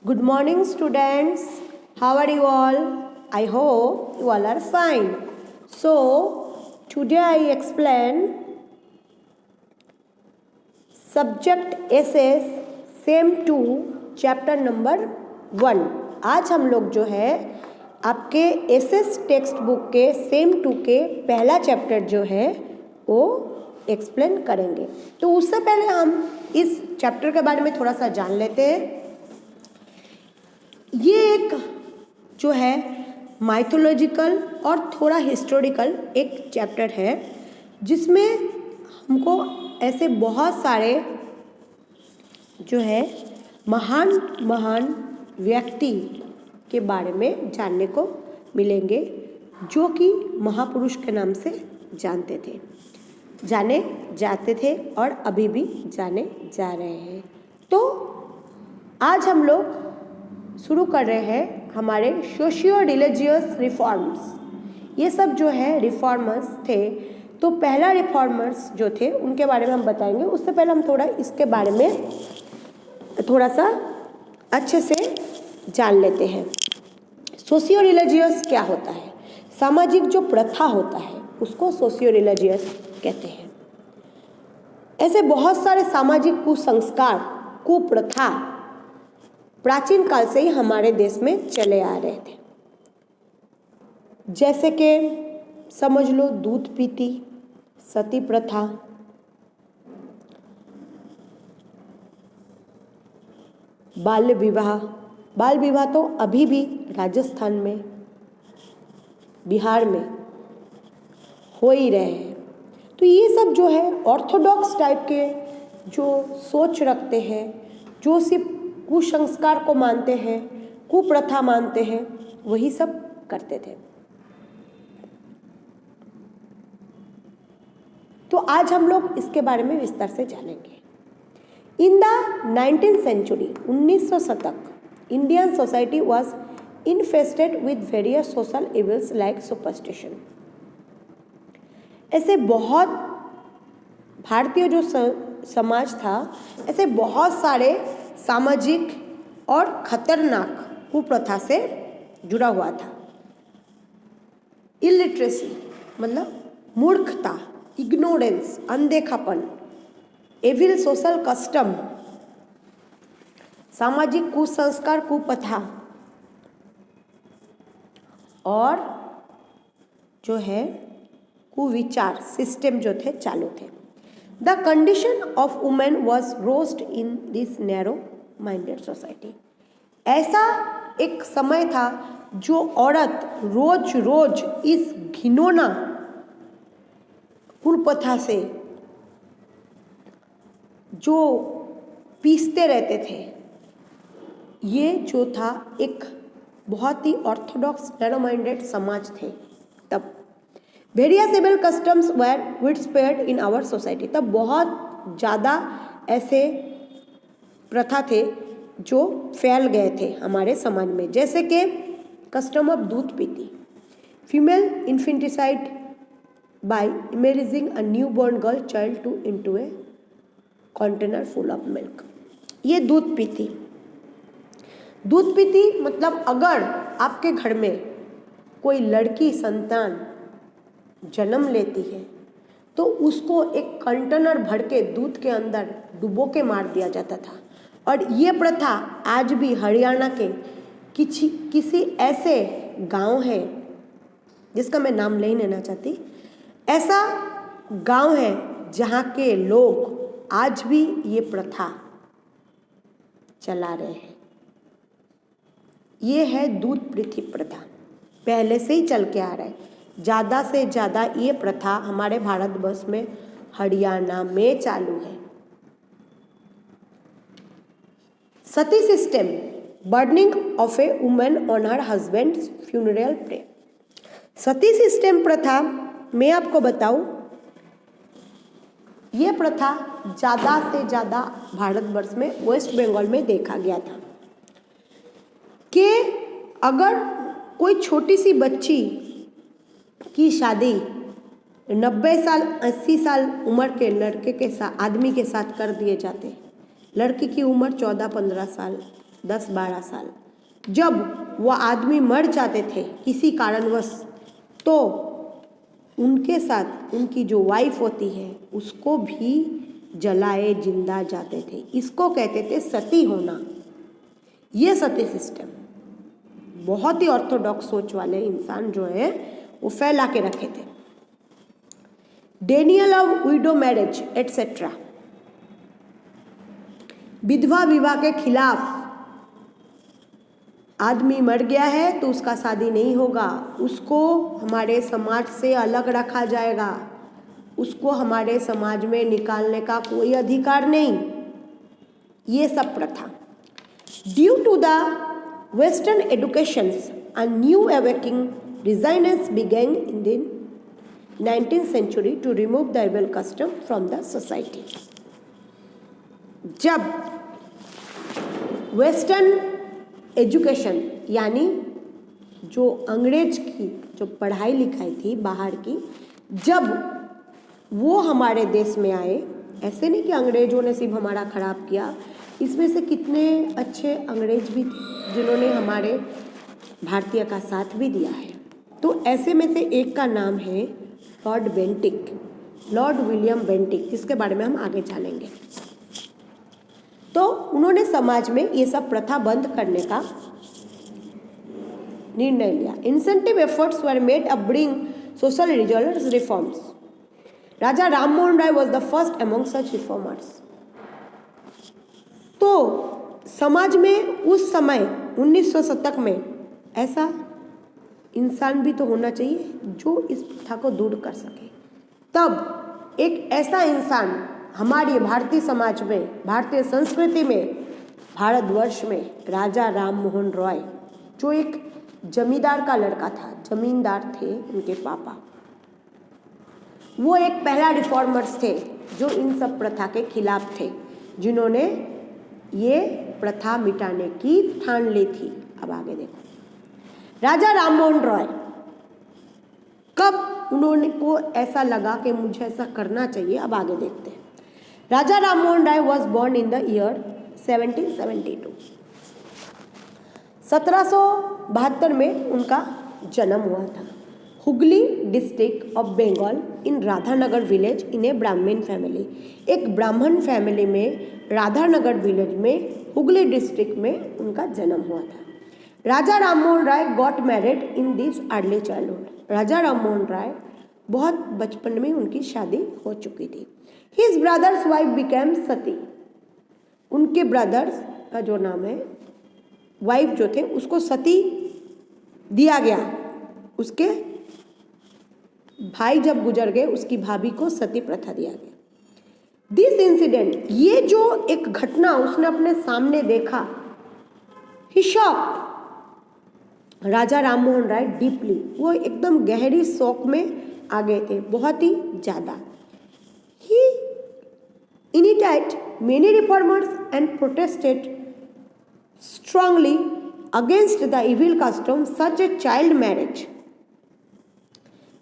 Good morning, students. How are you all? I hope you all are fine. So, today I explain subject SS same 2 chapter number 1. आज हम लोग जो है आपके SS text book के same 2 के पहला चैप्टर जो है वो एक्सप्लेन करेंगे। तो उससे पहले हम इस चैप्टर के बारे में थोड़ा सा जान लेते हैं। ये एक जो है माइथोलॉजिकल और थोड़ा हिस्टोरिकल एक चैप्टर है जिसमें हमको ऐसे बहुत सारे जो है महान व्यक्ति के बारे में जानने को मिलेंगे जो कि महापुरुष के नाम से जाने जाते थे और अभी भी जाने जा रहे हैं। तो आज हम लोग शुरू कर रहे हैं हमारे सोशियो रिलीजियस रिफॉर्म्स। ये सब जो है रिफॉर्मर्स थे। तो पहला रिफॉर्मर्स जो थे उनके बारे में हम बताएंगे। उससे पहले हम थोड़ा इसके बारे में थोड़ा सा अच्छे से जान लेते हैं। सोशियो रिलीजियस क्या होता है? सामाजिक जो प्रथा होता है उसको सोशियो रिलीजियस कहते हैं। ऐसे बहुत सारे सामाजिक कुसंस्कार, कुप्रथा प्राचीन काल से ही हमारे देश में चले आ रहे थे। जैसे कि समझ लो दूध पीती, सती प्रथा, बाल विवाह तो अभी भी राजस्थान में, बिहार में हो ही रहे हैं। तो ये सब जो है ऑर्थोडॉक्स टाइप के जो सोच रखते हैं, जो सिर्फ कुसंस्कार को मानते हैं, कुप्रथा मानते हैं, वही सब करते थे। तो आज हम लोग इसके बारे में विस्तार से जानेंगे। इन द 19th century, 1900 शतक, Indian society was infested with various social evils like superstition. ऐसे बहुत भारतीय जो समाज था, ऐसे बहुत सारे सामाजिक और खतरनाक कुप्रथा से जुड़ा हुआ था। इलिटरेसी मतलब मूर्खता, इग्नोरेंस, अनदेखापन, एविल सोशल कस्टम, सामाजिक कुसंस्कार, कुप्रथा और जो है कुविचार सिस्टम जो थे चालू थे। The condition of women was roast in this narrow minded society. ऐसा एक समय था जो औरत रोज रोज इस घिनौना कुप्रथा से जो पीसते रहते थे। ये जो था एक बहुत ही ऑर्थोडॉक्स नैरो माइंडेड समाज थे। तब various evil customs were widespread in our society. तब बहुत ज़्यादा ऐसे प्रथा थे जो फैल गए थे हमारे समाज में। जैसे कि custom of doodh peeti, female infanticide by imaging a new born girl child to into a container full of milk. ये दूध पीती मतलब अगर आपके घर में कोई लड़की संतान जन्म लेती है तो उसको एक कंटेनर भर के दूध के अंदर डुबो के मार दिया जाता था। और ये प्रथा आज भी हरियाणा के किसी ऐसे गांव है जिसका मैं नाम नहीं लेना चाहती, ऐसा गांव है जहाँ के लोग आज भी ये प्रथा चला रहे हैं। ये है दूध पीती प्रथा, पहले से ही चल के आ रहा है। ज़्यादा से ज़्यादा ये प्रथा हमारे भारतवर्ष में हरियाणा में चालू है। Sati system, burning of a woman on her husband's funeral pyre. Sati system प्रथा मैं आपको बताऊं, ये प्रथा ज़्यादा से ज़्यादा भारतवर्ष में वेस्ट बंगाल में देखा गया था कि अगर कोई छोटी सी बच्ची की शादी 90 साल 80 साल उम्र के लड़के के साथ, आदमी के साथ कर दिए जाते। लड़की की उम्र 14-15 साल 10-12 साल। जब वह आदमी मर जाते थे किसी कारणवश, तो उनके साथ उनकी जो वाइफ होती है उसको भी जलाए जिंदा जाते थे। इसको कहते थे सती होना। ये सती सिस्टम बहुत ही ऑर्थोडॉक्स सोच वाले इंसान जो है वो फैला के रखे थे। Daniel of window marriage etcetera, विधवा विवाह के खिलाफ। आदमी मर गया है तो उसका शादी नहीं होगा, उसको हमारे समाज से अलग रखा जाएगा, उसको हमारे समाज में निकालने का कोई अधिकार नहीं। ये सब प्रथा due to the western educations a new awakening resistance began in the 19th century to remove the evil custom from the society। जब वेस्टर्न एजुकेशन यानी जो अंग्रेज की जो पढ़ाई लिखाई थी बाहर की, जब वो हमारे देश में आए, ऐसे नहीं कि अंग्रेजों ने सिर्फ हमारा ख़राब किया, इसमें से कितने अच्छे अंग्रेज भी थे जिन्होंने हमारे भारतीय का साथ भी दिया है। तो ऐसे में से एक का नाम है Lord Bentinck, Lord William Bentinck, जिसके बारे में हम आगे जानेंगे। तो उन्होंने समाज में ये सब प्रथा बंद करने का निर्णय लिया। Incentive efforts were made a bring social reforms. Raja Ram Mohan Rai was the first among such reformers. तो समाज में उस समय 1900 शतक में ऐसा इंसान भी तो होना चाहिए जो इस प्रथा को दूर कर सके। तब एक ऐसा इंसान हमारी भारतीय समाज में, भारतीय संस्कृति में, भारतवर्ष में राजा राम मोहन रॉय, जो एक जमींदार का लड़का था, जमींदार थे उनके पापा, वो एक पहला रिफॉर्मर्स थे जो इन सब प्रथा के खिलाफ थे, जिन्होंने ये प्रथा मिटाने की ठान ली थी। अब आगे देखो, राजा राम मोहन रॉय कब उन्होंने को ऐसा लगा कि मुझे ऐसा करना चाहिए, अब आगे देखते हैं। राजा राम मोहन राय was born in the year 1772। 1772 में उनका जन्म हुआ था। Hooghly district of Bengal in Radhanagar village in a Brahmin family. एक ब्राह्मण फैमिली में राधानगर विलेज में हुगली डिस्ट्रिक्ट में उनका जन्म हुआ था। Raja Ram Mohan Rai got married in this early childhood. Raja Ram Mohan Rai बहुत बचपन में उनकी शादी हो चुकी थी। His brother's wife became sati. उनके ब्रदर्स का जो नाम है, वाइफ जो थे उसको सती दिया गया। उसके भाई जब गुजर गए उसकी भाभी को सती प्रथा दिया गया। दिस इंसिडेंट, ये जो एक घटना उसने अपने सामने देखा, ही शॉक्ड राजा राम मोहन राय डीपली। वो एकदम गहरी शौक में आ गए थे, बहुत ही ज़्यादा। He initiated many reformers and protested strongly against the evil custom such a child marriage,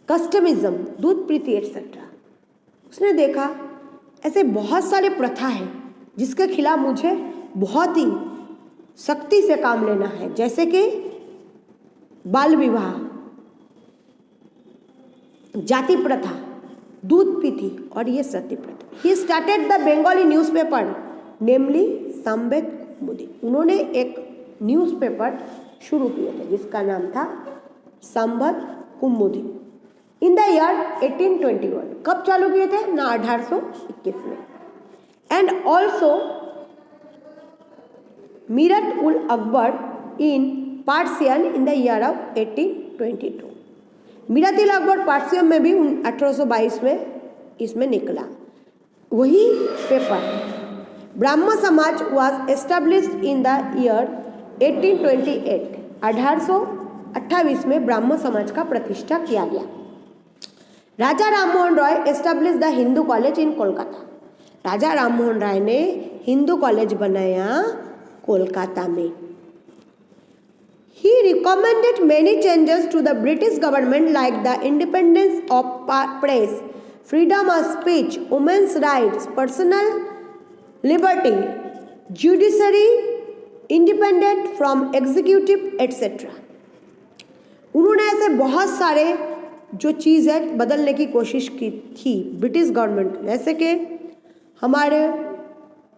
casteism, दूध प्रीति एटसेट्रा। उसने देखा ऐसे बहुत सारे प्रथा हैं जिसके खिलाफ मुझे बहुत ही सख्ती से काम लेना है, जैसे कि बाल विवाह, जाति प्रथा, दूध पीती और ये सती प्रथा। He started the Bengali newspaper namely Sambad Kaumudi. उन्होंने एक न्यूज़पेपर शुरू किए थे जिसका नाम था संवेद कुमुदी इन द ईयर 1821। कब चालू किए थे ना, 1821 में। And also Mirat ul Akbar in Persian in the year of 1822। Mirat ul Akbar Persian में भी 1822 में इसमें निकला वही पेपर। Brahmo Samaj was established in the year 1828। 1828 में ब्राह्मण समाज का प्रतिष्ठा किया गया। Raja Ram Mohan Roy establish the Hindu college in Kolkata. Raja Ram Mohan Rai ने हिंदू कॉलेज बनाया कोलकाता में। He recommended many changes to the British government like the independence of press, freedom of speech, women's rights, personal liberty, judiciary independent from executive etcetera. उन्होंने ऐसे बहुत सारे जो चीज़ है बदलने की कोशिश की थी ब्रिटिश गवर्नमेंट, जैसे कि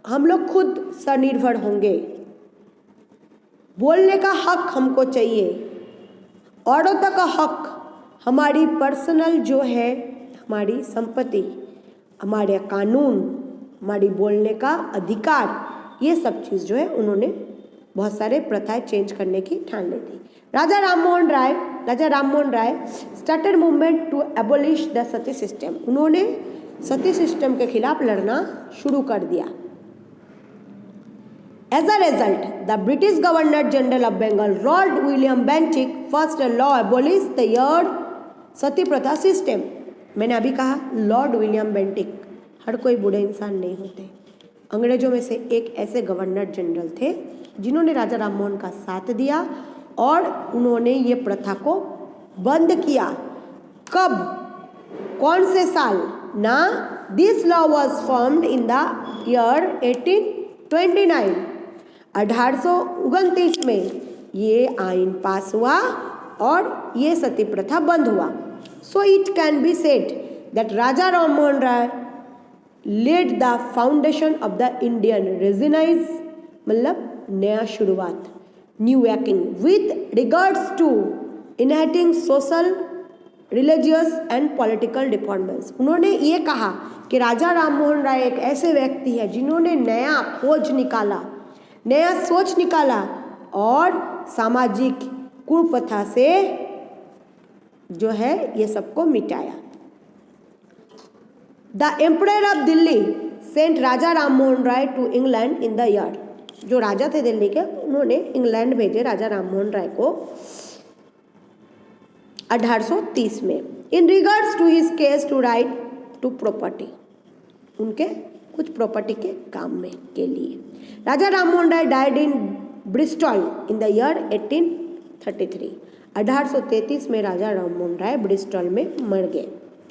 हम लोग खुद स्वनिर्भर होंगे, बोलने का हक हमको चाहिए, औरतों का हक, हमारी पर्सनल जो है हमारी संपत्ति, हमारे कानून, हमारी बोलने का अधिकार, ये सब चीज़ जो है उन्होंने बहुत सारे प्रथाएं चेंज करने की ठान ली थी। Raja Rammohan Rai started movement to abolish the sati system. उन्होंने सती सिस्टम के खिलाफ लड़ना शुरू कर दिया। As a result, the British Governor General of Bengal, Lord William Bentinck, first law abolished the year सती प्रथा सिस्टम। मैंने अभी कहा लॉर्ड विलियम बेंटिक, हर कोई बूढ़े इंसान नहीं होते। अंग्रेजों में से एक ऐसे गवर्नर जनरल थे जिन्होंने राजा राममोहन का साथ दिया और उन्होंने ये प्रथा को बंद किया। कब, कौन से साल ना? This law was formed in the year 1829। 1829 में ये आइन पास हुआ और ये सती प्रथा बंद हुआ। So it can be said that Raja Rammohan Rai led the foundation of the Indian renaissance, मतलब नया शुरुआत, new working with regards to inheriting social, religious and political departments. उन्होंने ये कहा कि राजा राममोहन राय एक ऐसे व्यक्ति है जिन्होंने नया खोज निकाला, नया सोच निकाला और सामाजिक कुप्रथा से जो है ये सबको मिटाया। The emperor of Delhi sent Raja Rammohan Roy to England in the year, जो राजा थे दिल्ली के, उन्होंने इंग्लैंड भेजे राजा राममोहन राय को 1830 में। In regards to his case to right to property, उनके कुछ प्रॉपर्टी के काम में के लिए। Raja Rammohan Rai died in Bristol in the year 1833। 1833 में राजा राममोहन राय ब्रिस्टल में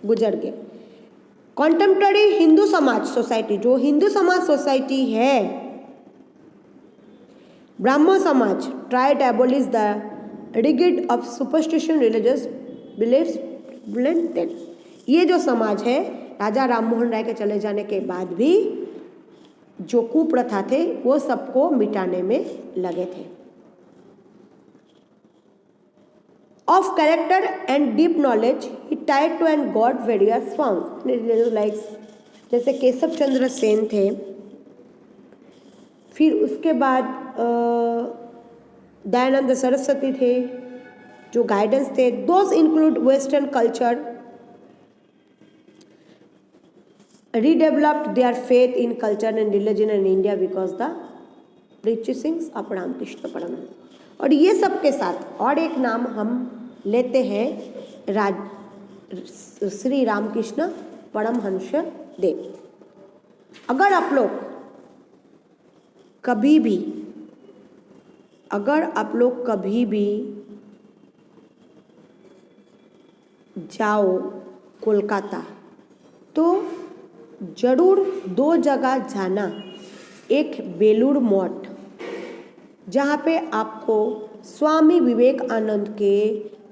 गुजर गए। कॉन्टेम्पररी हिंदू समाज सोसाइटी, जो हिंदू समाज सोसाइटी है, Brahman Samaj, try to abolish the rigid of superstition religious beliefs then. ये जो समाज है राजा राममोहन राय के चले जाने के बाद भी जो कुप्रथा थे वो सबको मिटाने में लगे थे। Of character and deep knowledge he tied to and God various forms, like जैसे केशव चंद्र सेन थे, फिर उसके बाद दयानंद सरस्वती थे जो गाइडेंस थे। Those include western culture, redeveloped their faith in culture and religion in India because the preachings of Ramakrishna Paramahamsa. और ये सब के साथ और एक नाम हम लेते हैं श्री रामकृष्ण परमहंस देव। अगर आप लोग कभी भी जाओ कोलकाता तो जरूर दो जगह जाना। एक बेलूर मठ, जहाँ पे आपको स्वामी विवेकानंद के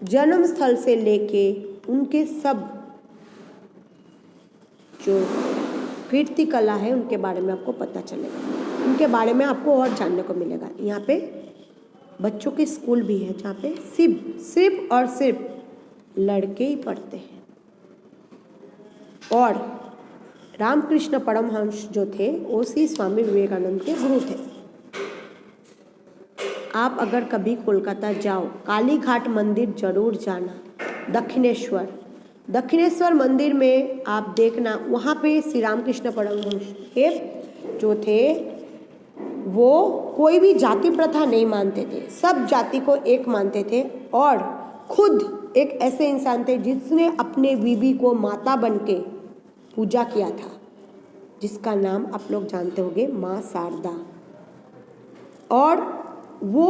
जन्म स्थल से लेके उनके सब जो कीर्ति कला है उनके बारे में आपको पता चलेगा, उनके बारे में आपको और जानने को मिलेगा। यहाँ पे बच्चों के स्कूल भी है जहाँ पे सिर्फ लड़के ही पढ़ते हैं। और रामकृष्ण परमहंस जो थे वो श्री स्वामी विवेकानंद के गुरु थे। आप अगर कभी कोलकाता जाओ, काली घाट मंदिर जरूर जाना। दक्षिणेश्वर मंदिर में आप देखना, वहाँ पे श्री रामकृष्ण परमहंस के जो थे वो कोई भी जाति प्रथा नहीं मानते थे, सब जाति को एक मानते थे और खुद एक ऐसे इंसान थे जिसने अपने बीबी को माता बन के पूजा किया था, जिसका नाम आप लोग जानते होंगे, माँ शारदा। और वो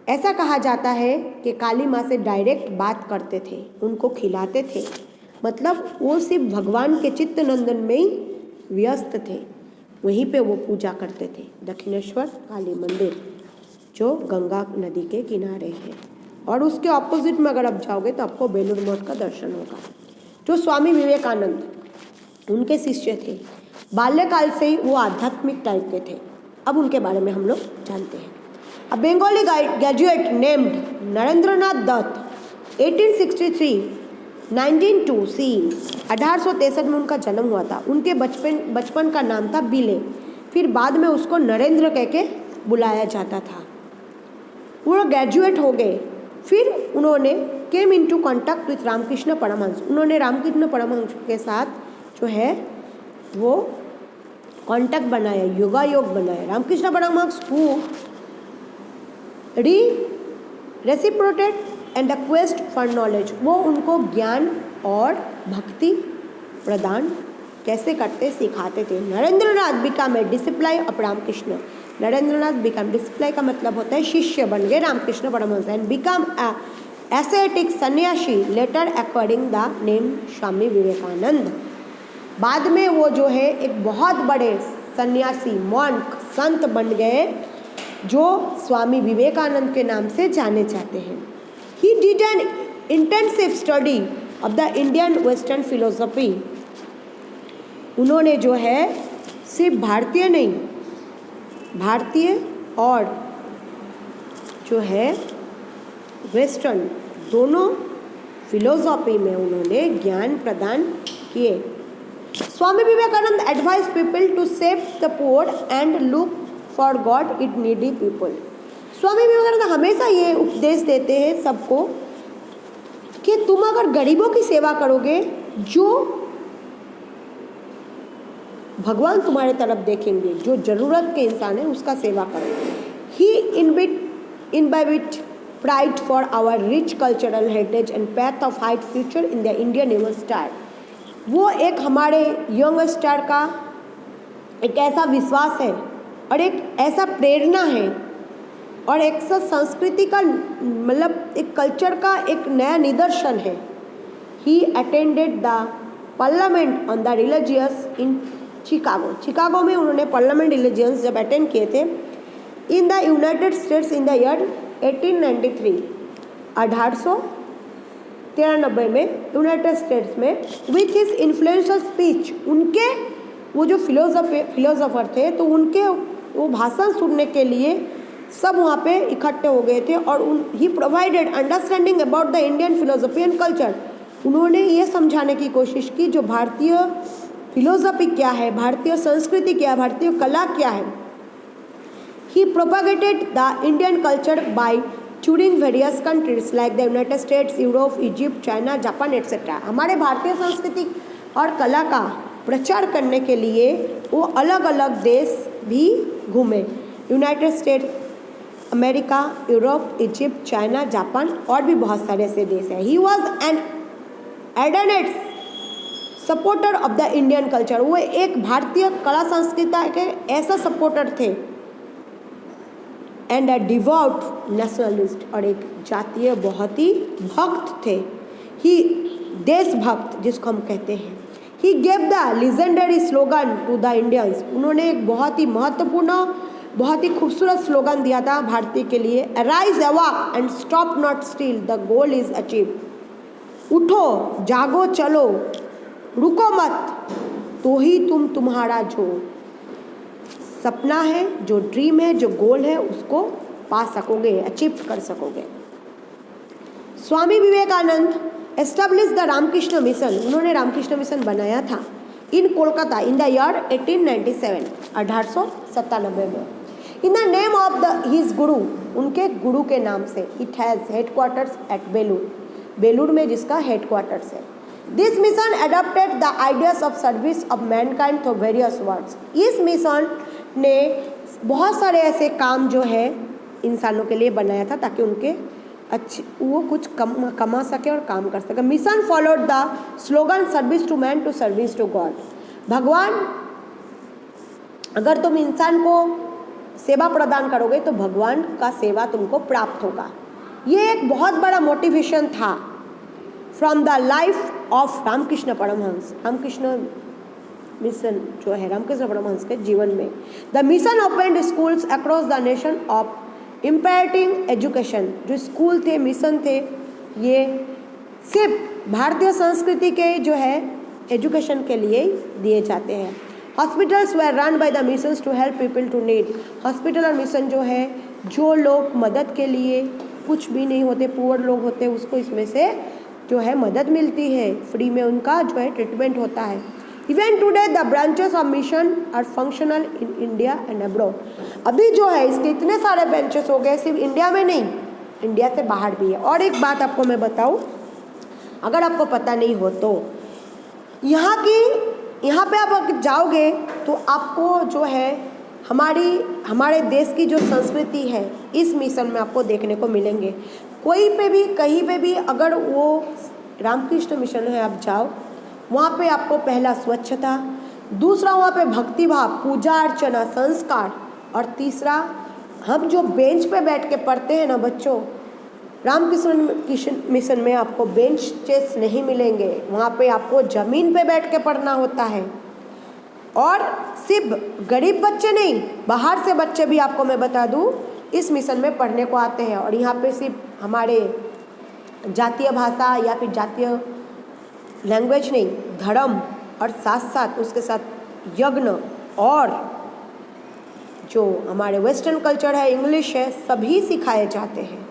ऐसा कहा जाता है कि काली माँ से डायरेक्ट बात करते थे, उनको खिलाते थे, मतलब वो सिर्फ भगवान के चित्तनंदन में ही व्यस्त थे। वहीं पे वो पूजा करते थे। दक्षिणेश्वर काली मंदिर जो गंगा नदी के किनारे है, और उसके ऑपोजिट में अगर आप जाओगे तो आपको बेलूर मठ का दर्शन होगा। जो स्वामी विवेकानंद उनके शिष्य थे, बाल्यकाल से ही वो आध्यात्मिक टाइप के थे। अब उनके बारे में हम लोग जानते हैं। अ बंगाली ग्रेजुएट नेम्ड नरेंद्रनाथ दत्त 1863-1902 सी 1863 में उनका जन्म हुआ था। उनके बचपन का नाम था बिले, फिर बाद में उसको नरेंद्र कह के बुलाया जाता था। वो ग्रेजुएट हो गए, फिर उन्होंने came into contact with Ramakrishna Paramahamsa. उन्होंने रामकृष्ण परमहंस के साथ जो है वो कॉन्टैक्ट बनाया, योग बनाया। Ramakrishna Paramahamsa who reciprocated and the quest for knowledge, वो उनको ज्ञान और भक्ति प्रदान कैसे करते सिखाते थे। Narendranath become a discipline of Ramakrishna. Narendranath become, discipline का मतलब होता है शिष्य बन गए Ramakrishna Paramhansa, and become a ascetic sanyasi later according the name Swami Vivekananda. बाद में वो जो है एक बहुत बड़े सन्यासी मॉन्क संत बन गए जो स्वामी विवेकानंद के नाम से जाने जाते हैं। He did an intensive study of the Indian western philosophy. उन्होंने जो है सिर्फ भारतीय नहीं, भारतीय और जो है वेस्टर्न दोनों फिलोसॉफी में उन्होंने ज्ञान प्रदान किए। Swami Vivekananda advise people to save the poor and look for god it needy people. Swami Vivekananda हमेशा ये उपदेश देते हैं सबको कि तुम अगर गरीबों की सेवा करोगे, जो भगवान तुम्हारे तरफ देखेंगे, जो जरूरत के इंसान है उसका सेवा करो। He imbibed pride for our rich cultural heritage and path of height future in the Indian young star. वो एक हमारे यंग स्टार का एक ऐसा विश्वास है और एक ऐसा प्रेरणा है और एक संस्कृति का मतलब एक कल्चर का एक नया निदर्शन है। He attended the parliament on the religious in Chicago. Chicago में उन्होंने पार्लियामेंट रिलीजियंस जब अटेंड किए थे in the United states in the year 1893, 1893 में यूनाइटेड स्टेट्स में। विथ हिज इन्फ्लुएंशियल स्पीच, उनके वो जो फिलोसोफर थे तो उनके वो भाषण सुनने के लिए सब वहाँ पे इकट्ठे हो गए थे, और he provided understanding about the Indian philosophy and culture. उन्होंने ये समझाने की कोशिश की जो भारतीय फिलोसफी क्या है, भारतीय संस्कृति क्या है, भारतीय कला क्या है। He propagated the Indian culture by touring various countries like the United States, Europe, Egypt, China, Japan etcetera. हमारे भारतीय संस्कृति और कला का प्रचार करने के लिए वो अलग अलग देश भी घूमे, United States, America, Europe, Egypt, China, Japan और भी बहुत सारे ऐसे देश हैं। He was an ardent supporter of the Indian culture. वो एक भारतीय कला संस्कृति के ऐसा सपोर्टर थे, एंड अ डिवोट नेशनलिस्ट, और एक जातीय बहुत ही भक्त थे। ही देशभक्त जिसको हम कहते हैं। He gave the legendary slogan to the Indians. उन्होंने एक बहुत ही महत्वपूर्ण, बहुत ही खूबसूरत स्लोगन दिया था भारतीय के लिए। अराइज, अवाक and stop not still, the goal is achieve. उठो, जागो, चलो, रुको मत, तो ही तुम तुम्हारा जो सपना है, जो ड्रीम है, जो गोल है, उसको पा सकोगे, अचीव कर सकोगे। Swami Vivekananda establish the Ramakrishna mission. उन्होंने रामकृष्ण मिशन बनाया था in Kolkata in the year 1897, 1897 में। In the name of the his guru, उनके गुरु के नाम से। It has headquarters at Belur, Belur में जिसका हेडक्वार्टर्स है। This mission adopted the ideas of service of mankind through various words. इस मिशन ने बहुत सारे ऐसे काम जो है इंसानों के लिए बनाया था ताकि उनके अच्छी वो कुछ कमा सके और काम कर सके। Mission followed the slogan service to man to service to God. भगवान, अगर तुम इंसान को सेवा प्रदान करोगे तो भगवान का सेवा तुमको प्राप्त होगा। ये एक बहुत बड़ा मोटिवेशन था from the life of Ramakrishna Paramahamsa. Ramakrishna Mission जो है रामकृष्ण परमहंस के जीवन में। The mission opened schools across the nation of impacting education. जो स्कूल थे, मिशन थे, ये सिर्फ भारतीय संस्कृति के जो है एजुकेशन के लिए दिए जाते हैं। Hospitals were run by the missions to help people to need. Hospital और मिशन जो है, जो लोग मदद के लिए कुछ भी नहीं होते, पुअर लोग होते, उसको इसमें से जो है मदद मिलती है, फ्री में उनका जो है ट्रीटमेंट होता है। Even today the branches of mission are functional in India and abroad. अभी जो है इसके इतने सारे ब्रांचेस हो गए, सिर्फ इंडिया में नहीं, इंडिया से बाहर भी है। और एक बात आपको मैं बताऊँ, अगर आपको पता नहीं हो तो यहाँ पे आप अगर जाओगे तो आपको जो है हमारे देश की जो संस्कृति है इस मिशन में आपको देखने को मिलेंगे। कोई पे भी कहीं पे भी अगर वो रामकृष्ण मिशन है, आप जाओ वहाँ पे आपको पहला स्वच्छता, दूसरा वहाँ पे भक्ति भाव, पूजा अर्चना, संस्कार, और तीसरा हम जो बेंच पे बैठ के पढ़ते हैं ना बच्चों, रामकृष्ण मिशन में आपको बेंचेस नहीं मिलेंगे, वहाँ पे आपको ज़मीन पे बैठ के पढ़ना होता है। और सिर्फ गरीब बच्चे नहीं, बाहर से बच्चे भी आपको मैं बता दूँ इस मिशन में पढ़ने को आते हैं। और यहाँ पे सिर्फ हमारे जातीय भाषा या फिर जातीय लैंग्वेज नहीं, धर्म और साथ साथ उसके साथ यज्ञ और जो हमारे वेस्टर्न कल्चर है, इंग्लिश है, सभी सिखाए जाते हैं।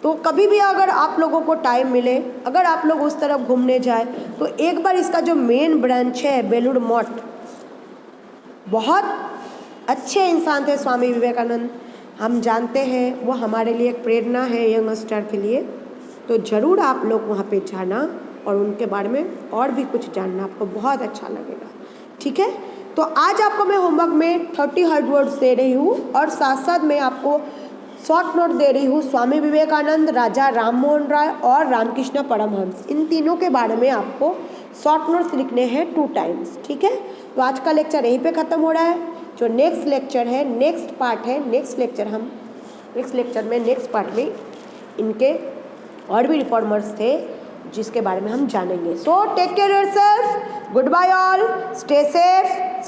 तो कभी भी अगर आप लोगों को टाइम मिले, अगर आप लोग उस तरफ घूमने जाए तो एक बार इसका जो मेन ब्रांच है बेलूर मठ, बहुत अच्छे इंसान थे स्वामी विवेकानंद, हम जानते हैं, वो हमारे लिए एक प्रेरणा है यंगस्टर के लिए। तो ज़रूर आप लोग वहाँ पे जाना और उनके बारे में और भी कुछ जानना, आपको बहुत अच्छा लगेगा। ठीक है, तो आज आपको मैं होमवर्क में 30 हार्ड वर्ड्स दे रही हूँ और साथ साथ मैं आपको शॉर्ट नोट दे रही हूँ। स्वामी विवेकानंद, राजा राम मोहन राय और रामकृष्ण परमहंस, इन तीनों के बारे में आपको शॉर्ट नोट्स लिखने हैं 2 टाइम्स। ठीक है, तो आज का लेक्चर यहीं पे ख़त्म हो रहा है। जो नेक्स्ट लेक्चर है, नेक्स्ट पार्ट है, नेक्स्ट लेक्चर में नेक्स्ट पार्ट में इनके और भी रिफॉर्मर्स थे जिसके बारे में हम जानेंगे। So take care yourself, goodbye all, stay safe.